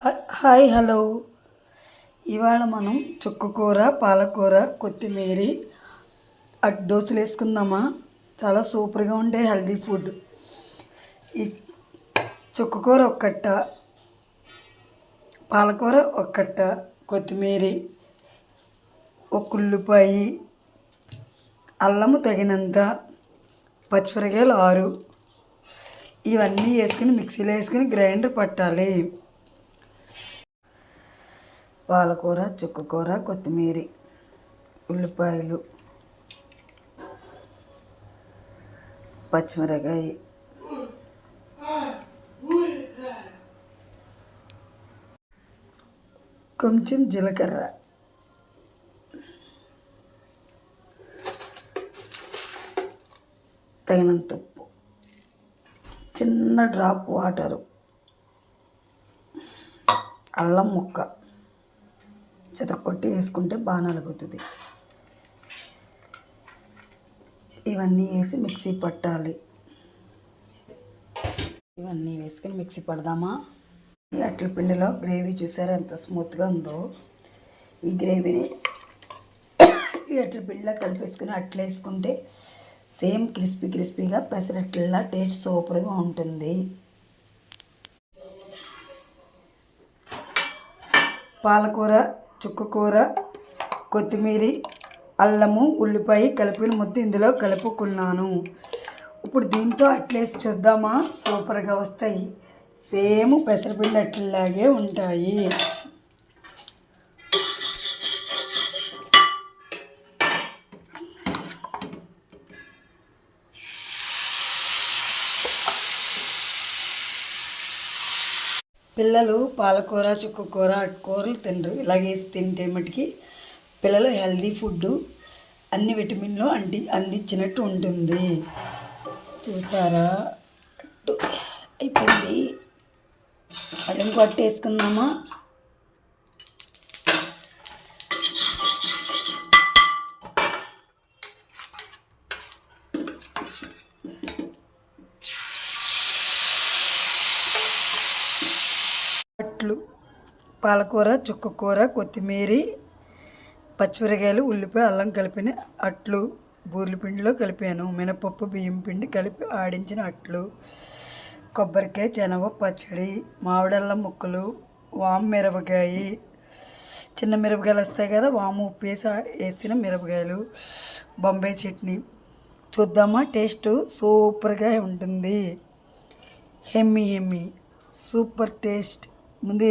Hi hello. ఇవాళ మనం చుక్కకూర, పాలకూర, కొత్తిమీర దోశలు వేసుకుందామా? చాలా సూపర్గా ఉండే హెల్దీ ఫుడ్. ఈ చుక్కకూర ఒక కట్ట, పాలకూర ఒక కట్ట, కొత్తిమీర, ఒక ఉల్లిపాయ, అల్లము తగినంత, పచ్చిమిరపకాయలు 6, ఇవన్నీ వేసుకుని మిక్సీలో వేసుకుని గ్రైండర్ పట్టాలి. పాలకూర, చుక్కకూర, కొత్తిమీర, ఉల్లిపాయలు, పచ్చిమిరకాయ, కొంచెం జీలకర్ర, తగినంత ఉప్పు, చిన్న డ్రాప్ వాటరు, అల్లం ముక్క చితక్కొట్టి వేసుకుంటే బాగా నలుగుతుంది. ఇవన్నీ వేసి మిక్సీ పట్టాలి. ఇవన్నీ వేసుకొని మిక్సీ పడదామా? ఈ అట్ల పిండిలో గ్రేవీ చూసారా ఎంత స్మూత్గా ఉందో? ఈ గ్రేవీని ఈ అట్ల పిండిలో కలిపేసుకుని అట్లా వేసుకుంటే సేమ్ క్రిస్పీగా పెసరట్లా టేస్ట్ సూపర్గా ఉంటుంది. పాలకూర, చుక్కకూర, కొత్తిమీర, అల్లము, ఉల్లిపాయ కలిపిన మొత్తం ఇందులో కలుపుకున్నాను. ఇప్పుడు దీంతో అట్లేసి చూద్దామా? సూపర్గా వస్తాయి. సేమ్ పెసరపిండి అట్లలాగే ఉంటాయి. పిల్లలు పాలకూర, చుక్కకూర, కూరలు తినరు. ఇలాగేసి తింటే మటుకి పిల్లలు హెల్దీ ఫుడ్, అన్ని విటమిన్లు అందించినట్టు ఉంటుంది. చూసారా? అయిపోయింది. అల్లం కొట్టేసుకుందామా? అట్లు పాలకూర, చుక్కకూర, కొత్తిమీర, పచ్చిమిరకాయలు, ఉల్లిపాయ, అల్లం కలిపిన అట్లు బూరెల పిండిలో కలిపాను. మినపప్పు, బియ్యం పిండి కలిపి ఆడించిన అట్లు, కొబ్బరికాయ, శనగ పచ్చడి, మామిడల్లం ముక్కలు, వాము మిరపకాయ, చిన్న మిరపకాయలు వస్తాయి కదా, వాము ఉప్పు వేసిన మిరపకాయలు, బొంబాయి చట్నీ. చూద్దామా? టేస్ట్ సూపర్గా ఉంటుంది. హెమ్మీ సూపర్ టేస్ట్. ముందు